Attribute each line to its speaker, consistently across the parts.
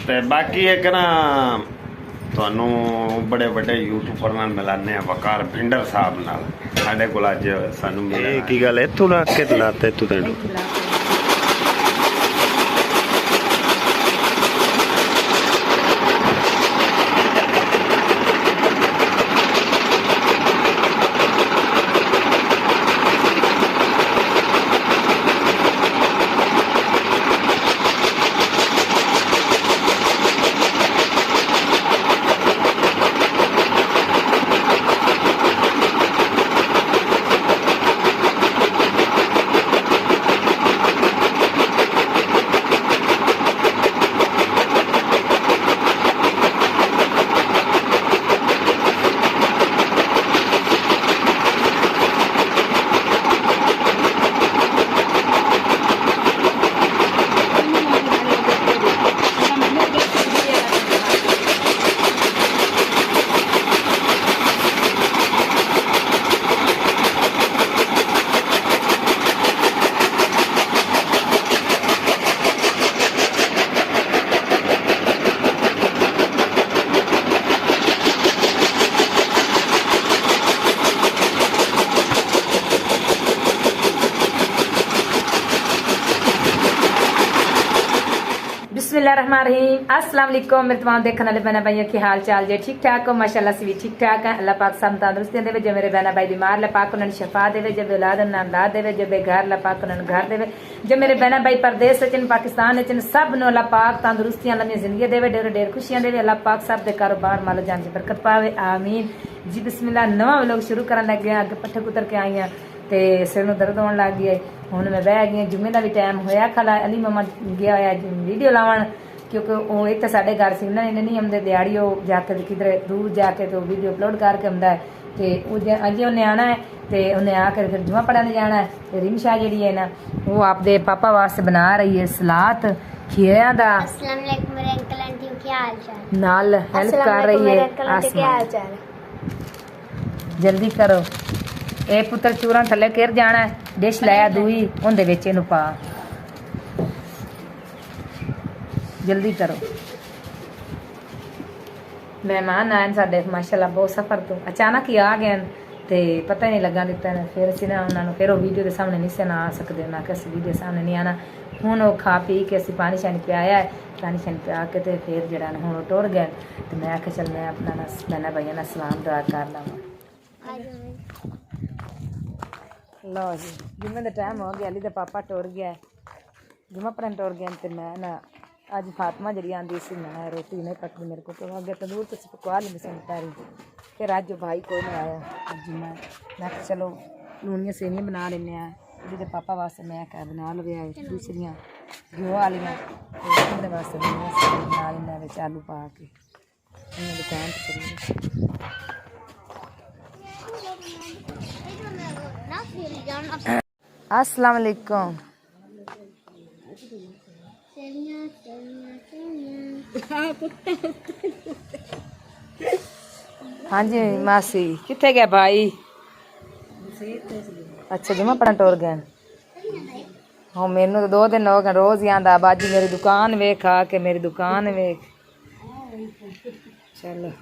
Speaker 1: ਤੇ ਬਾਕੀ ਇੱਕ ਨਾ ਤੁਹਾਨੂੰ ਬੜੇ ਵੱਡੇ ਯੂਟਿਊਬਰ ਨਾਲ ਮਿਲਾਨੇ ਆ, ਵਕਾਰ ਭਿੰਡਰ ਸਾਹਿਬ ਨਾਲ। ਸਾਡੇ ਕੋਲ ਅੱਜ ਸਾਨੂੰ ਮਿਲੇ। ਕੀ ਗੱਲ ਇੱਥੋਂ ਲਾ ਕੇ ਲਾਤੇ ਤੂੰ ਤੈਨੂੰ?
Speaker 2: बिस्मिल्लाहिर्रहमानिर्रहीम। अस्सलाम वालेकुम मेरे तमाम देखने वाले बहना भाइयों की हाल चाल जे ठीक ठाक हो? माशाअल्लाह से भी ठीक ठाक है। अल्लाह पाक सब तंदुरुस्ती देवे। जो मेरे बहना भाई बीमार अल्लाह पाक उन्हें शफा देवे। जो औलाद ना औलाद देवे। जो बेघर अल्लाह पाक उन्हें घर देवे। जो मेरे बहना भाई परदेश च पाकिस्तान च सब नो अल्लाह पाक तंदुरुस्तियां लम्मी जिंदगी देवे। ढेर ढेर खुशियां देवे। अल्लाह पाक सब दे कारोबार माल जान च बरकत पावे, आमीन जी। बिस्मिल्लाह। नवा व्लॉग शुरू करन लग गया। अगे पट्ठे कुतर के आई ते सिर में दर्द होने लग गया। हुण मैं बह गई। जुम्मे का भी टाइम होया। खला अली मामा गया होया वीडियो लावन, क्योंकि वो एक तो साढ़े घर से उन्होंने नहीं आते दिहाड़ी, वो जाके किधर दूर जाके तो वीडियो अपलोड करके आंदा है। तो अज उन्हें आना है तो उन्हें आकर फिर जुम्मा पढ़ाने जाना है। तो रिमशा जी है ना वो आपके पापा वास्ते बना रही है सलाद खीरिया दा। नाल हेल्प कर रही है। जल्दी करो ए पुत्र, चूरा थले गिर जाना है। डिश लाया दूई उनदे विच इहनूं पा, जल्दी करो। मेहमान आए साडे माशाअल्लाह बहुत सफर तो अचानक ही आ गए ते पता ही नहीं लगा दिता ने। फिर असीं ना उन्होंने फिर वो वीडियो के सामने नहीं सन आ सकते ना कि असीं वीडियो सामने नहीं आना। हुण वो खा पी के असीं पानी शानी पियाया है। पानी शानी पिया के ते फिर जड़ा हुण टुर गए। तो मैं आख्या चल मैं अपना ना बहना भाइयों ना सलाम दुआ कर लवां। लो जी जुम्मे का टाइम हो गया। अली का पापा टुर गया, जुम्मा पढ़न टुर गए। तो मैं ना अज फातिमा जी आँदी सी, मैं रोटी नहीं पकड़ी मेरे को, तो अगे तंदूर तो पकवा ली सन तारी। फिर अज भाई कोई नहीं आया। अज मैं चलो लूनियाँ सेवियाँ बना लेने। जी पापा वास्ते मैं क्या बना लवे दूसरियाँ घ्यो वालियाँ वास्ते बना लेना आलू पा के। दुकान अस्सलाम वालेकुम। हाँ जी मासी किथे गया भाई? अच्छा जुम्मा पढ़न टुर गए। हाँ मैनू तो 2 दिन हो गए, रोज ही आंदा बाजी मेरी दुकान वेख, आके मेरी दुकान वेख। चलो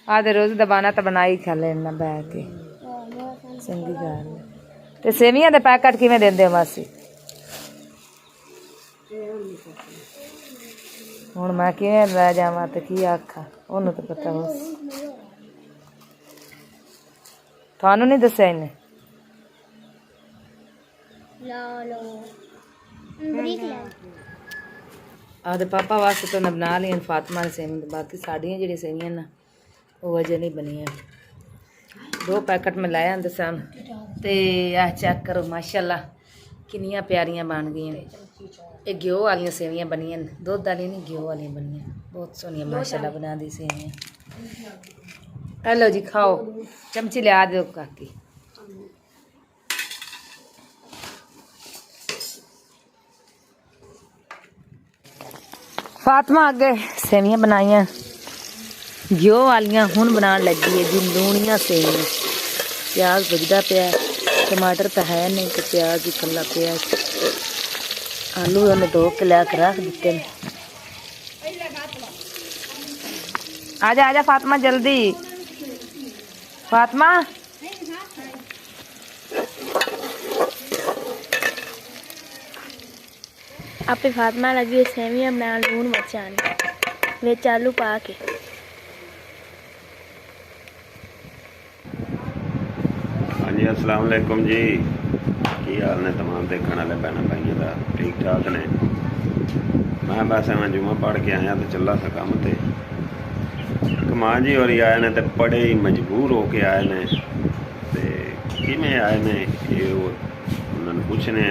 Speaker 2: आधे रोज दबाना तो बनाई खा लेना बह के, चंगी गल। ते सेवियां दे पैकेट किवें देंदे हो मासी? हुण मैं किवें लै जावां ते की आखां, ओनू तो पता हो। थानू नहीं दस्सिया इन्हें? आदे पापा वास्ते तो मैं बना ली फातिमा ने सेवियां, बाकी साड़ियाँ जी सेवियां ना वो अजे नहीं बनिया। 2 पैकेट में लाए आंदे सन। ते आ चेक करो माशाअल्लाह कितनियां प्यारियां बन गई। ये घ्यो वाली सेवियां बनियां, दुध वाली नहीं घ्यो वाली बनियां, बहुत सोहनियां माशाअल्लाह बना दी सेवियां। हेलो जी खाओ, चमची लिया दो काकी। फातिमा अगे सेवियां बनाइया घ्यो वालियां, हुण बनाने लगी है जी लूणियां सेवियां। प्याज भुजदा पिया, टमाटर तो है नहीं तो प्याज ही कला प्याज। आलू उन्हें धो के लिया के रख दिते। आजा फातिमा जल्दी। फातिमा
Speaker 3: आपे फातिमा लगी सेवियां बना लून मचाने विच आलू पा के।
Speaker 1: हाँ जी अस्सलाम वालेकुम जी, की हाल ने तमाम देखने वाले भैन भाइयों का? ठीक ठाक ने। मैं बस मैं जुम्मा पढ़ के आया तो चला था काम ते कमाल जी और आए ने, तो बड़े ही मजबूर हो के आए ने। किमें आए ने ये उन्होंने पूछने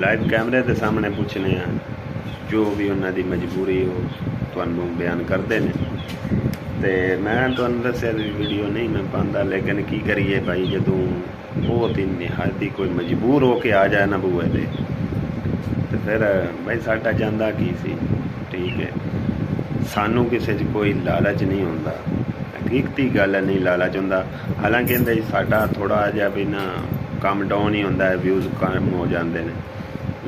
Speaker 1: लाइव कैमरे के सामने पूछने जो भी उन्होंने मजबूरी हो तुहानू बयान करते हैं। तो मैं तुहानू दस्या वीडियो नहीं मैं पाता, लेकिन की करिए भाई जदों बहुत ही निहायती कोई मजबूर हो के आ जाए ना बूए दे, तो फिर भाई साडा जांदा की सी। ठीक है, सानू किसी च कोई लालच नहीं होंदा, हकीकती गल है, नहीं लालच होंदा। हालांकि इहदे साडा थोड़ा जिहा भी ना कम डाउन ही होंदा है, व्यूज़ कम हो जाते हैं,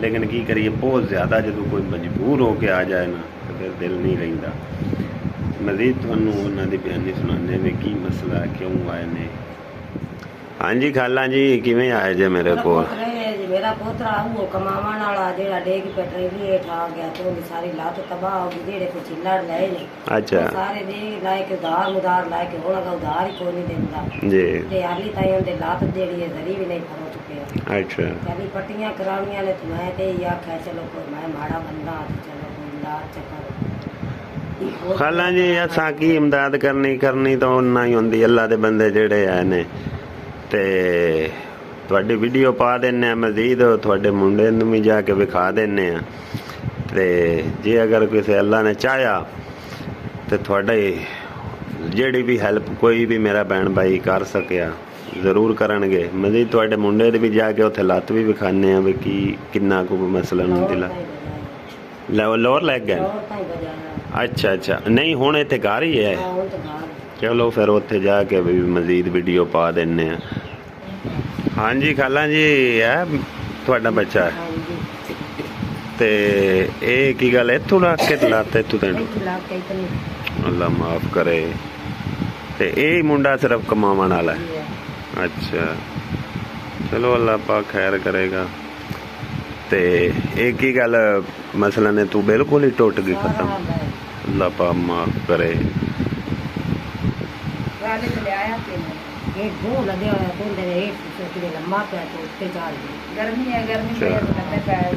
Speaker 1: लेकिन की करिए बहुत ज़्यादा जो कोई मजबूर हो के आ जाए ना तो फिर दिल नहीं रहिंदा। मज़ीद तुहानू उन्हां दी बयानी सुनाने में की मसला क्यों आए ने। हाँ जी खाला जी किवें आए जे मेरे को?
Speaker 4: मेरा पोतरा वो कमावन वाला जेड़ा डेग पेट्रोली हेठ आ गया तो उनकी सारी लात तबाह हो गई। जेड़े कुछ चिल्लड़ लाए ने
Speaker 1: अच्छा
Speaker 4: सारे डेग लाए के उधार लाए के होना का उधार ही कोई नहीं देंदा
Speaker 1: जी।
Speaker 4: ते हाली ताई उनके लात जेड़ी है जरी भी नहीं फरो चुके।
Speaker 1: अच्छा
Speaker 4: चली पट्टियां करानियां ने तो मैं ते या आख्या चलो कोई मैं माड़ा बंदा चलो कोई इलाज चक्कर।
Speaker 1: खाला जी असां की इमदाद करनी तो उन्ना ही होंदी। अल्लाह दे बंदे जेड़े आए ने ते तुहाडी वीडियो पा देने, मजीद तुहाडे मुंडे नूं भी जाके विखा देने। ते जे अगर किसी अल्लाह ने चाहया तो तुहाडे जेड़ी भी हेल्प कोई भी मेरा भैन भाई कर सकिया जरूर करनगे। मजीद तुहाडे मुंडे दे भी जाके उत्थे लत्त भी विखाने भी की किन्ना को मसलन दिला लोअर लैग गए। अच्छा अच्छा नहीं हुण इत्थे घर ही है। चलो फिर उत्थे जाके भी मजीद वीडियो पा देने। हाँ जी खाला जी है तुहाडा बच्चा ते ए की गल इत्थों रख के लाते इत्थों तेन अल्लाह माफ करे। ते ए मुंडा सिर्फ कमावन वाला है। अच्छा चलो अल्लाह पाक खैर करेगा। ते एक ही गल मसला ने तू बिल्कुल ही टुट गई खत्म। अल्लाह पाक माफ करे।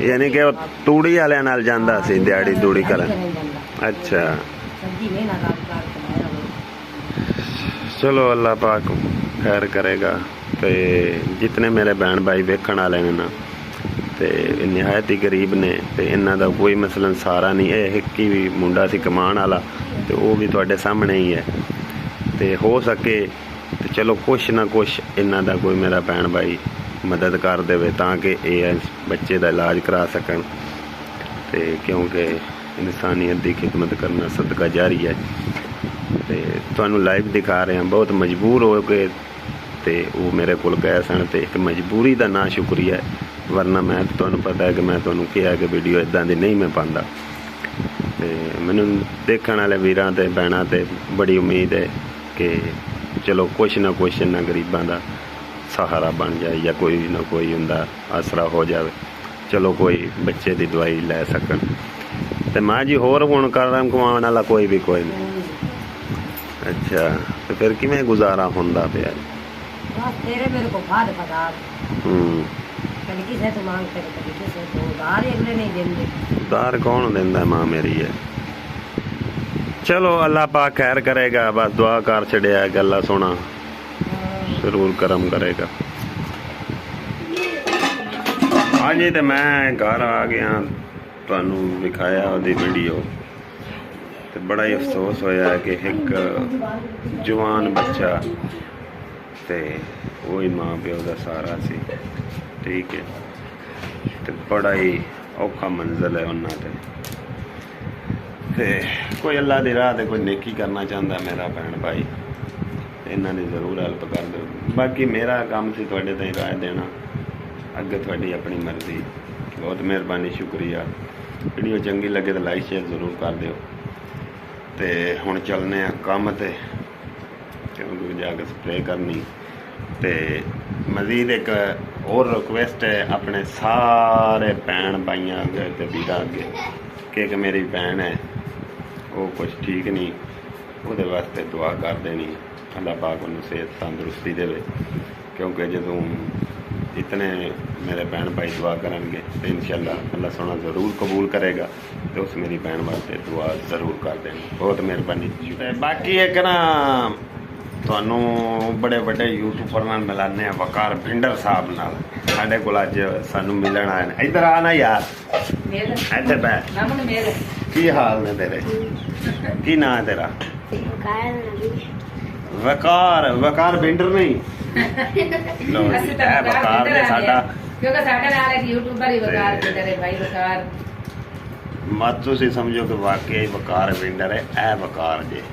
Speaker 1: यानी कि तूड़ी वाले नाल जांदा सी दिहाड़ी दूड़ी करन। अच्छा चलो अल्लाह पाक खैर करेगा। ते जितने मेरे बहन भाई वेखण वाले ने ना ते निहायत ही गरीब ने ते इन्हां दा कोई मसलन सारा नहीं। यह एक ही मुंडा सी कमाण वाला ते वो भी तुहाडे सामने ही है। ते हो सके तो चलो कुछ ना कुछ इन्हां दा कोई मेरा भैन भाई मदद कर देवे ताकि ये बच्चे का इलाज करा सकन। ते क्योंकि इंसानियत की खिदमत करना सदका जारी है। ते तुहानू लाइव दिखा रहे हैं बहुत मजबूर हो के ते वो मेरे को गए सन ते एक मजबूरी का ना शुक्रिया है, वरना मैं तुहानू पता है कि मैं तुहानू कहा कि वीडियो इदां दी नहीं मैं पांदा। ते मैनू देखण वाले वीरां ते भैणां ते बड़ी उम्मीद है कि चलो कुछ ना कुछ इन्हां गरीबां दा सहारा बन जाए या कोई ना कोई उनका आसरा हो जाए। चलो कोई बच्चे की दवाई लै सकन। तो माँ जी होर हुण करम कमाने वाला कोई भी कोई नहीं। अच्छा तो फिर किवें गुजारा हुंदा पिया?
Speaker 4: तेरे मेरे को खाद पदार्थ कभी किसे तो मांगते कभी किसे तो उधार अगले नहीं देंगे।
Speaker 1: उधार कौन देंदा माँ मेरी है। चलो अल्लाह पाक खैर करेगा। बस दुआ कर छड़िया कि अल्लाह सोना जरूर करम करेगा। हाँ जी तो मैं घर आ गया तुहानू दिखाया वो वीडियो तो बड़ा ही अफसोस होया कि एक जवान बच्चा ते वही माँ प्यो का सहारा सी। ठीक है तो बड़ा ही औखा मंजिल है उन्होंने ते कोई अल्लाह की राह ते कोई नेकी करना चाहता मेरा भैन भाई इन्होंने जरूर हेल्प कर दो। बाकी मेरा काम से थोड़े ताईं राय देना, अगे थोड़ी अपनी मर्जी। बहुत मेहरबानी शुक्रिया। वीडियो चंगी लगे तो लाइक शेयर जरूर कर दो। ਤੇ ਹੁਣ ਚੱਲਨੇ ਆ ਕੰਮ ਤੇ ਕਿਉਂਕਿ ਜਾ ਕੇ ਸਪਰੇਅ ਕਰਨੀ। ਤੇ ਮਜ਼ੀਦ ਇੱਕ ਹੋਰ ਰਿਕੁਐਸਟ ਹੈ ਆਪਣੇ ਸਾਰੇ ਭੈਣ ਭਾਈਆਂ ਅੱਗੇ ਤੇ ਵੀਰਾਂ ਅੱਗੇ ਕਿ ਇੱਕ ਮੇਰੀ ਭੈਣ ਹੈ ਉਹ ਕੁਛ ਠੀਕ ਨਹੀਂ, ਉਹਦੇ ਵਾਸਤੇ ਦੁਆ ਕਰ ਦੇਣੀ। ਅੱਲਾਹ ਪਾਕ ਉਹਨੂੰ ਸਿਹਤ ਤੰਦਰੁਸਤੀ ਦੇਵੇ, ਕਿਉਂਕਿ ਜਦੋਂ इतने मेरे भैन भाई दुआ करेंगे तो इंशाअल्लाह अल्लाह सोना ज़रूर कबूल करेगा। तो उस मेरी भैन वास्ते दुआ ज़रूर कर देनी, बहुत मेहरबानी। ते बाकी एक ना तुहानू बड़े बड़े यूट्यूबर नाल मिलाने वकार भिंडर साहब नाल, साडे कोल अज सानू मिलन आए ने। इधर आना यार, इत्थे बैठ। की हाल ने तेरे, की नाम है तेरा? वकार वकार भिंडर नहीं लो जी, है वकार ने साडा,
Speaker 2: क्योंकि साडे नाल एक यूट्यूबर ही वकार भिंडर है भाई। वकार
Speaker 1: मत तुसी समझो कि वाकई वकार भिंडर है, ए वकार जे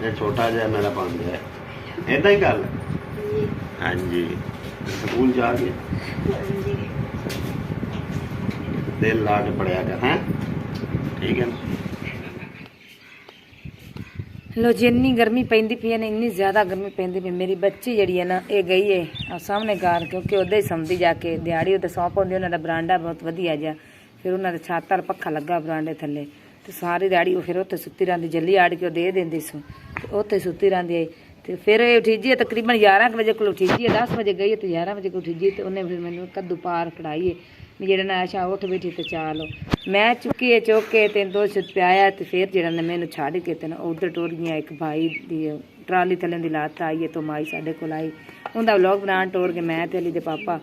Speaker 1: ये छोटा जिहा मेरा बंद है इदां ही गल। हाँ जी, स्कूल जा के दिल ला के पढ़िया कर, हैं ठीक है ना।
Speaker 2: लो जी, इन्नी गर्मी पैंदी पई है ना, इन्नी ज़्यादा गर्मी पैंदी पई। मेरी बच्ची जिहड़ी है ना ये गई है आ सामने घर, क्योंकि उधर ही सौंदी जाके दिहाड़ी उत्ते सौंप होंदी। उन्हां दा बरांडा बहुत वधिया जिहा, फिर उन्हां दे छत वाल पक्खा लगा बरांडे थल्ले, ते सारी दिहाड़ी वो फिर उत्ते सुत्ती रहिंदी। जल्ली आड़ के दे देंदी सू ते उत्ते सुत्ती रहिंदी है। ते फिर उठी जी तकरीबन 11 बजे कोल उठी जी, 10 बजे गई ते 11 बजे कोल उठी जी। ते उन्हें फिर मैनूं कद्दू पार खड़ाई है भी जेड़ा ना आशा उठ बैठी ते चालो मैं चुकी है चुक के ते दो छुट पियाया। ते फिर जेड़ा ने मैनूं छड्ड के ते ना उधर टुर गई। एक भाई दी ट्राली थल्ले दी लात आई है तो माई साडे कोल आई, उनका व्लॉग बनान टोर के मैं ते अली दे पापा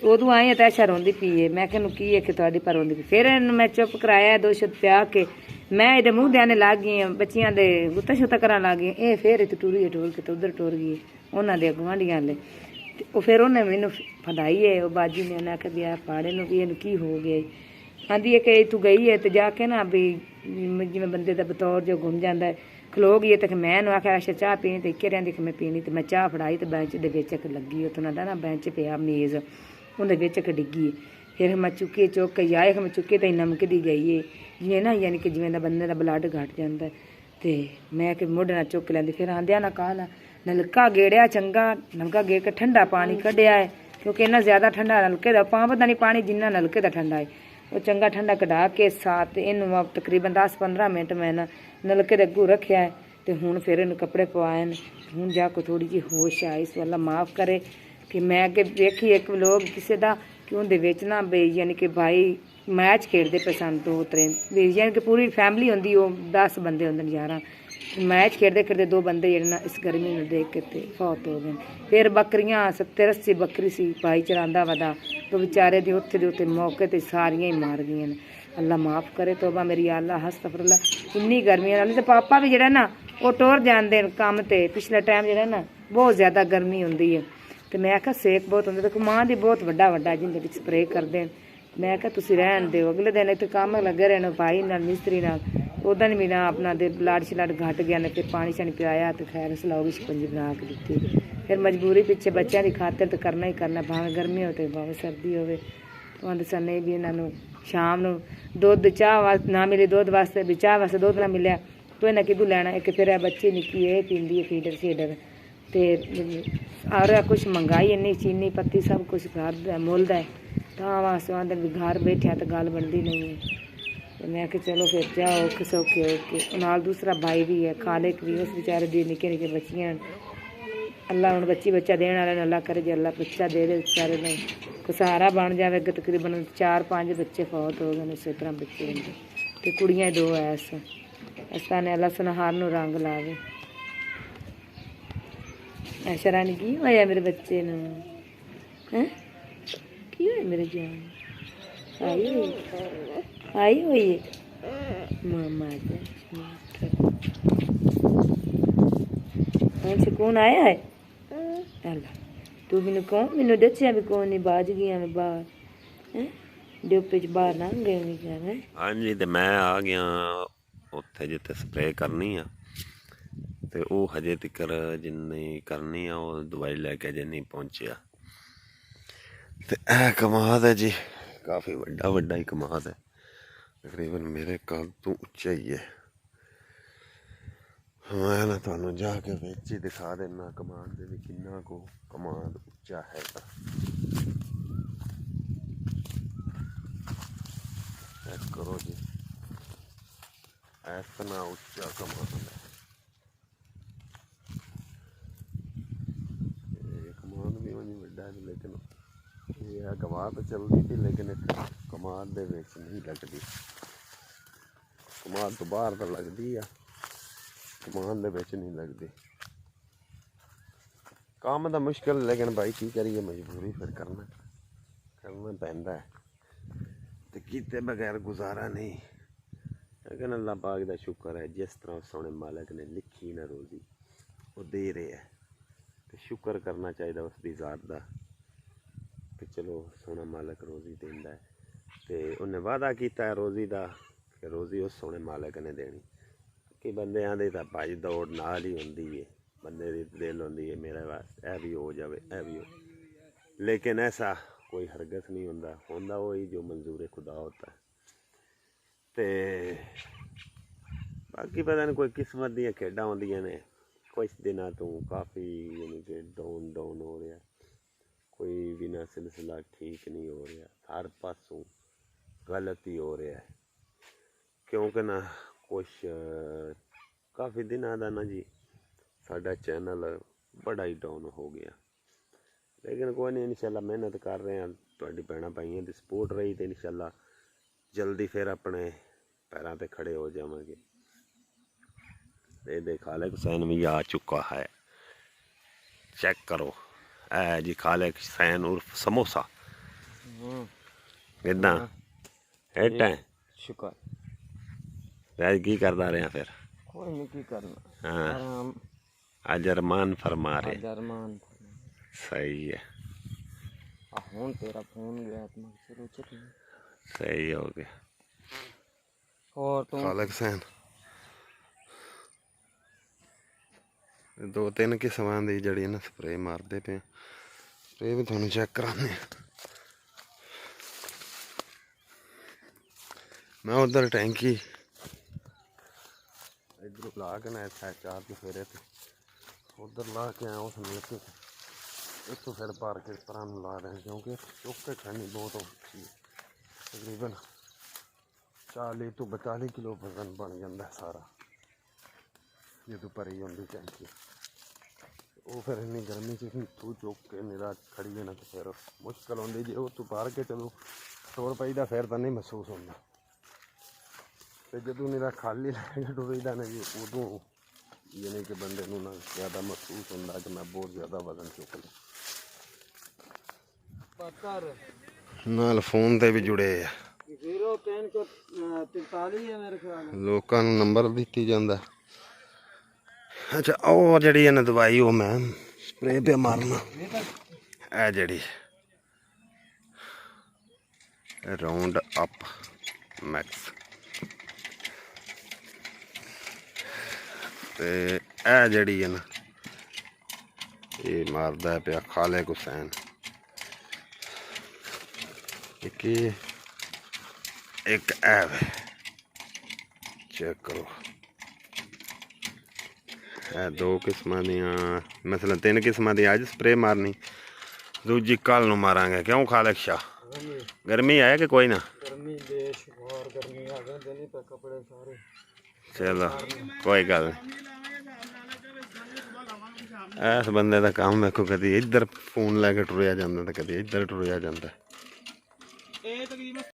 Speaker 2: उदों आई ते आशा रोंदी पी है। मैं कहूँ की है कि तुहाडी पर रोंदी पी। फिर इन्हूं मैं चुप कराया, दो छुट पिया के मैं ਇਹਦੇ ਮੂੰਹ ਦੇਣੇ ਲੱਗ ਗਈ ਹਾਂ, ਬੱਚਿਆਂ ਦੇ ਗੁੱਤਾ ਸ਼ੁੱਤਾ ਕਰਨ ਲੱਗ ਗਈ। ਇਹ ਫਿਰ ਇੱਥੇ ਟੁਰੀ ਟੋਲ ਕੇ ਤੇ ਉਧਰ ਟੁਰ ਗਈ ਉਹਨਾਂ ਦੇ ਗੁਆਂਢੀਆਂ ਲੈ। ਤੇ ਉਹ ਫਿਰ ਉਹਨੇ ਮੈਨੂੰ ਫੜਾਈ ਹੈ ਉਹ ਬਾਜੀ ਨੇ, ਉਹਨੇ ਆਖਿਆ ਵੀ ਆ ਪਾੜੇ ਨੂੰ ਵੀ ਇਹਨੂੰ ਕੀ ਹੋ ਗਿਆ। ਆਂਦੀ ਹੈ ਕਿ ਤੂੰ ਗਈ ਹੈ ਤੇ ਜਾ ਕੇ ਨਾ ਵੀ ਜਿਵੇਂ ਬੰਦੇ ਦਾ ਬਤੌਰ ਜੋ ਗੁੰਮ ਜਾਂਦਾ ਖਲੋ ਗਈ। ਤੇ ਮੈਂ ਇਹਨੂੰ ਆਖਿਆ ਅੱਛਾ ਚਾਹ ਪੀਣੀ, ਤੇ ਇੱਕੇ ਰਹਿੰਦੀ ਕਿ ਮੈਂ ਪੀਣੀ। ਤੇ ਮੈਂ ਚਾਹ ਫੜਾਈ ਤੇ ਬੈਂਚ ਦੇ ਵਿੱਚ ਇੱਕ ਲੱਗੀ, ਉੱਥੋਂ ਦਾ ਨਾ ਬੈਂਚ ਪਿਆ ਮੇਜ਼, ਉਹਦੇ ਵਿੱਚ ਇੱਕ ਡਿੱਗੀ। ਫਿਰ ਮੈਂ ਚੁੱਕੀ ਚੁੱਕ ਕੇ ਆਏ, ਮੈਂ ਚੁੱਕੇ ਤਾਂ ਨਮਕਦੀ ਗਈ ਹੈ ਜਿਵੇਂ ਨਾ, ਯਾਨੀ ਕਿ ਜਿਵੇਂ ਦਾ ਬੰਦੇ ਦਾ ਬਲੱਡ ਘਟ ਜਾਂਦਾ। ਤੇ ਮੈਂ ਕਿ ਮੋਢੇ ਨਾਲ ਚੁੱਕ ਲੈਂਦੀ। ਫਿਰ ਆਂਦਿਆਂ ਨਾ ਕਾਹ ਨਲਕਾ ਗੇੜਿਆ ਚੰਗਾ, ਨਲਕਾ ਗੇੜ ਕੇ ਠੰਡਾ ਪਾਣੀ ਕੱਢਿਆ ਹੈ, ਕਿਉਂਕਿ ਇੰਨਾ ਜ਼ਿਆਦਾ ਠੰਡਾ ਨਲਕੇ ਦਾ ਪਤਾ ਨਹੀਂ ਪਾਣੀ ਜਿੰਨਾ ਨਲਕੇ ਦਾ ਠੰਡਾ ਹੈ। ਉਹ ਚੰਗਾ ਠੰਡਾ ਕਢਾ ਕੇ ਸਾਥ ਇਹਨੂੰ ਤਕਰੀਬਨ 10-15 ਮਿੰਟ ਮੈਂ ਨਾ ਨਲਕੇ ਦੇ ਅੱਗੋਂ ਰੱਖਿਆ ਹੈ। ਤੇ ਹੁਣ ਫਿਰ ਇਹਨੂੰ ਕੱਪੜੇ ਪਵਾਏ ਨੇ। ਹੁਣ ਜਾ ਕੇ ਥੋੜੀ ਜਿਹੀ ਹੋਸ਼ ਆਈ ਸੀ, ਅੱਲਾ ਮਾਫ ਕਰੇ ਕਿ ਮੈਂ ਅੱਗੇ ਵੇਖੀ ਇੱਕ ਲੋਕ ਕਿਸੇ ਦਾ ਕਿ ਉਹਦੇ ਵਿੱਚ ਨਾ ਬਈ ਯਾਨੀ ਕਿ ਭਾਈ ਮੈਚ ਖੇਡਦੇ ਪਏ ਸਨ 2-3 ਵੀ, ਯਾਨੀ ਕਿ ਪੂਰੀ ਫੈਮਿਲੀ ਹੁੰਦੀ, ਉਹ 10 ਬੰਦੇ ਹੁੰਦੇ ਨੇ 11। ਮੈਚ ਖੇਡਦੇ ਖੇਡਦੇ 2 ਬੰਦੇ ਜਿਹੜੇ ਨਾ ਇਸ ਗਰਮੀ ਨੂੰ ਦੇਖ ਕੇ ਤੇ ਫੌਤ ਹੋ ਗਏ। ਫਿਰ ਬੱਕਰੀਆਂ 70-80 ਬੱਕਰੀ ਸੀ ਭਾਈ ਚਰਾਂਦਾ ਵਦਾ, ਉਹ ਵਿਚਾਰੇ ਦੀ ਉੱਥੇ ਦੇ ਉੱਤੇ ਮੌਕੇ ਤੇ ਸਾਰੀਆਂ ਹੀ ਮਾਰ ਗਈਆਂ ਨੇ। ਅੱਲਾ ਮਾਫ ਕਰੇ, ਤੋਬਾ ਮੇਰੀ ਅੱਲਾ ਹਸਤਫਰਲਾ। ਇੰਨੀ ਗਰਮੀ ਨਾਲ ਤੇ ਪਾਪਾ ਵੀ ਜਿਹੜਾ ਨਾ ਉਹ ਟੁਰ ਜਾਂਦੇ ਨੇ ਕੰਮ ਤੇ। ਪਿਛਲੇ ਟਾਈਮ ਜਿਹੜਾ ਨਾ ਬਹੁਤ ਜ਼ਿਆਦਾ ਗਰਮੀ ਹੁੰਦੀ ਹੈ ਤੇ ਮੈਂ ਆਖਿਆ ਸੇਕ ਬਹੁਤ ਹੁੰਦਾ, ਤੇ ਮਾਂ ਦੀ ਬਹੁਤ ਵੱਡਾ ਜਿਹਦੇ ਵਿੱਚ ਸਪਰੇਅ ਕਰਦੇ ਨੇ। ਮੈਂ ਕਿਹਾ ਤੁਸੀਂ ਰਹਿਣ ਦਿਓ, ਅਗਲੇ ਦਿਨ ਇੱਥੇ ਕੰਮ ਲੱਗੇ ਰਹਿਣ ਭਾਈ ਨਾਲ ਮਿਸਤਰੀ ਨਾਲ। ਉਦੋਂ ਵੀ ਨਾ ਆਪਣਾ ਦੇ ਬਲਾਡ ਛਲਾਡ ਘਟ ਗਿਆ ਨੇ। ਫਿਰ ਪਾਣੀ ਛਾਣੀ ਪਿਆਇਆ ਤੇ ਖੈਰ ਸਲਾਉ ਸ਼ਿਕੰਜੀ ਬਣਾ ਕੇ ਦਿੱਤੀ। ਫਿਰ ਮਜਬੂਰੀ ਪਿੱਛੇ ਬੱਚਿਆਂ ਦੀ ਖਾਤਰ ਤਾਂ ਕਰਨਾ ਹੀ ਕਰਨਾ, ਭਾਵੇਂ ਗਰਮੀ ਹੋਵੇ ਭਾਵੇਂ ਸਰਦੀ ਹੋਵੇ। ਉਹਦੇ ਸਾਨੇ ਵੀ ਇਹਨਾਂ ਨੂੰ ਸ਼ਾਮ ਨੂੰ ਦੁੱਧ ਚਾਹ ਵਾਸਤੇ ਨਾ ਮਿਲੇ, ਦੁੱਧ ਵਾਸਤੇ ਵੀ ਚਾਹ ਵਾਸਤੇ ਦੁੱਧ ਨਾ ਮਿਲਿਆ तो इन्हें किदू लैना। एक फिर बच्चे निकी है पींदी है फीडर शेडर तो और कुछ मंगाई इन्नी चीनी पत्ती सब कुछ घर मुल है। तो वास्ते आंदे भी घर बैठे तो गल बनती नहीं है। तो मैं कि चलो फिर जाओ औखे सौखे होके। नाल दूसरा भाई भी है खालिक भी, उस बेचारे दी निके निके बच्चियां। अल्लाह हूँ बच्ची बच्चा देने वाले अल्लाह करे जो अल्लाह बच्चा दे दे बेचारे ने को सहारा बन जाए। तकरीबन 4-5 बच्चे फौत हो गए, इस तरह बच्चे होंगे तो कुड़ियाँ 2 इस तरह अल्लाह सुनहार नूं रंग लावे। ऐशा रानी की होया मेरे बच्चे नूं हैं, की होया मेरे जान आई हुई है मामा जी कौन आया है। अल्लाह तू मैनू कौन मैनू दसिया भी कौन नहीं बाज गया मैं बाहर डिप्पे च बाहर लंघ गए नहीं कर।
Speaker 1: हाँ जी तो मैं आ गया उत्थे जिथे स्प्रे करनी आ ते वो हजे तक जिन्नी करनी आ वो दवाई लैके अजे नहीं पहुँचा। तो यह कमाद है जी, काफ़ी वड्डा ही कमाद है, तकरीबन मेरे कद तो उच्चा ही है। ਮੈਂ ਨਾ ਤੁਹਾਨੂੰ ਜਾ ਕੇ ਵਿੱਚ ਹੀ ਦਿਖਾ ਦੇਣਾ ਕਮਾਦ ਦੇ ਵੀ ਕਿੰਨਾ ਕੁ ਕਮਾਦ ਉੱਚਾ ਹੈਗਾ। ਚੈੱਕ ਕਰੋ ਜੀ, ਇਤਨਾ ਉੱਚਾ ਕਮਾਦ ਹੈ। ਇਹ ਕਮਾਦ ਵੀ ਉਹਨੀ ਵੱਡਾ ਹੈ, ਲੇਕਿਨ ਇਹ ਗਵਾਹ ਤਾਂ ਚੱਲਦੀ ਸੀ, ਲੇਕਿਨ ਇੱਥੇ ਕਮਾਦ ਦੇ ਵਿੱਚ ਨਹੀਂ ਲੱਗਦੀ। ਕਮਾਦ ਤੋਂ ਬਾਹਰ ਤਾਂ ਲੱਗਦੀ ਆ, ਕਮਾਦ ਦੇ ਵਿੱਚ ਨਹੀਂ ਲੱਗਦੀ। ਕੰਮ ਤਾਂ ਮੁਸ਼ਕਿਲ, ਲੇਕਿਨ ਭਾਈ ਕੀ ਕਰੀਏ, ਮਜਬੂਰੀ ਫਿਰ ਕਰਨਾ ਪੈਂਦਾ ਹੈ, ਤੇ ਕੀਤੇ ਬਗੈਰ ਗੁਜ਼ਾਰਾ ਨਹੀਂ। ਲੇਕਿਨ ਅੱਲਾਹ ਪਾਕ ਦਾ ਸ਼ੁਕਰ ਹੈ, ਜਿਸ ਤਰ੍ਹਾਂ ਸੋਹਣੇ ਮਾਲਕ ਨੇ ਲਿਖੀ ਨਾ ਰੋਜ਼ੀ ਉਹ ਦੇ ਰਿਹਾ, ਤੇ ਸ਼ੁਕਰ ਕਰਨਾ ਚਾਹੀਦਾ ਉਸ ਦੀ ਜ਼ਾਤ ਦਾ ਕਿ ਚਲੋ ਸੋਹਣਾ ਮਾਲਕ ਰੋਜ਼ੀ ਦਿੰਦਾ ਹੈ, ਤੇ ਉਹਨੇ ਵਾਅਦਾ ਕੀਤਾ ਹੈ ਰੋਜ਼ੀ ਦਾ ਕਿ ਰੋਜ਼ੀ ਉਸ ਸੋਹਣੇ ਮਾਲਕ ਨੇ ਦੇਣੀ। ਕਿ ਬੰਦਿਆਂ ਦੇ ਤਾਂ ਭੱਜ ਦੌੜ ਨਾਲ ਹੀ ਹੁੰਦੀ ਹੈ, ਬੰਦੇ ਦੀ ਦਿਲ ਹੁੰਦੀ ਹੈ ਮੇਰੇ ਵਾਸਤੇ ਇਹ ਵੀ ਹੋ ਜਾਵੇ, ਇਹ ਵੀ ਹੋ, ਲੇਕਿਨ ऐसा कोई हरगस नहीं होंदा वही जो मंजूर खुदा होता है। तो बाकी पता नहीं कोई किस्मत दी खेडा होंदियां ने। कुछ दिनों तो काफ़ी यानी कि डाउन हो रहा, कोई भी ना सिलसिला ठीक नहीं हो रहा, हर पासों गलत ही हो रहा है, क्योंकि ना कुछ काफ़ी दिनों का ना जी साडा चैनल बड़ा ही डाउन हो गया। लेकिन कोई नहीं, इंशाल्लाह मेहनत कर रहे हैं, तुहाडी भैणां भाइयों की सपोर्ट रही तो इंशाल्लाह जल्दी फिर अपने पैरों पे खड़े हो जावांगे। ये खालिक हुसैन भी आ चुका है, चेक करो। है जी खालिक हुसैन उर्फ समोसा किदा हिट है।
Speaker 5: शुक्र
Speaker 1: वैसे की करता रहा फिर?
Speaker 5: कोई नहीं की करना।
Speaker 1: हाँ आज अरमान फरमा रहे।
Speaker 5: अरमान
Speaker 1: सही है।
Speaker 5: हुन तेरा फोन गया तो मैं चलो चल
Speaker 1: सही हो गया।
Speaker 5: और तुम
Speaker 1: खालिक हुसैन दो तीन किस्मां दी जड़ी ना स्प्रे मारते पे, स्प्रे भी तुहानू चेक कराने। मैं उधर टैंकी इधर ला के ना चार फेरे थे उधर ला के आया, उस मिलके एक तो फिर भर के पर ला रहे हैं, क्योंकि चुक के खड़नी बहुत औखी है। तकरीबन 40 तो 42 किलो वजन बन जाता है सारा जो भरी होंगी टैंकी। वो फिर इन्नी गर्मी से तू चुक के निरा खड़ी है ना, तो फिर मुश्किल होती जो तू भर के चलो टुर पैदा फिर तो नहीं महसूस होता, तो जो निरा खाली लैके टुरदा ना जी उदों यानी कि बंदे नूं ना ज़्यादा महसूस होता कि मैं बहुत ज़्यादा वजन चुक लिया। नाल फोन ते भी जुड़े है,
Speaker 5: 0343 है मेरे ख्याल
Speaker 1: लोगों नूं नंबर दित्ती जांदा। अच्छा वो जड़ी है ना दवाई वो मैं स्प्रे पे मारना, ए जड़ी राउंड अप मैक्स, ते ए जड़ी है ना ये मारदा है पिया खालिक हुसैन। एक ऐप है, चेक करो। है दो किस्मां दियां, मसलन 3 किस्मां दी अज स्प्रे मारनी, दूजी कल नूं मारांगे। क्यों खालिक शाह गर्मी है कि कोई ना?
Speaker 5: गर्मी देश और गर्मी आ गए देने पे कपड़े सारे।
Speaker 1: चलो कोई गल नहीं। इस बंदे का काम देखो, कभी इधर फोन लैके टुरिया जाता तो कभी इधर टुरिया जाता।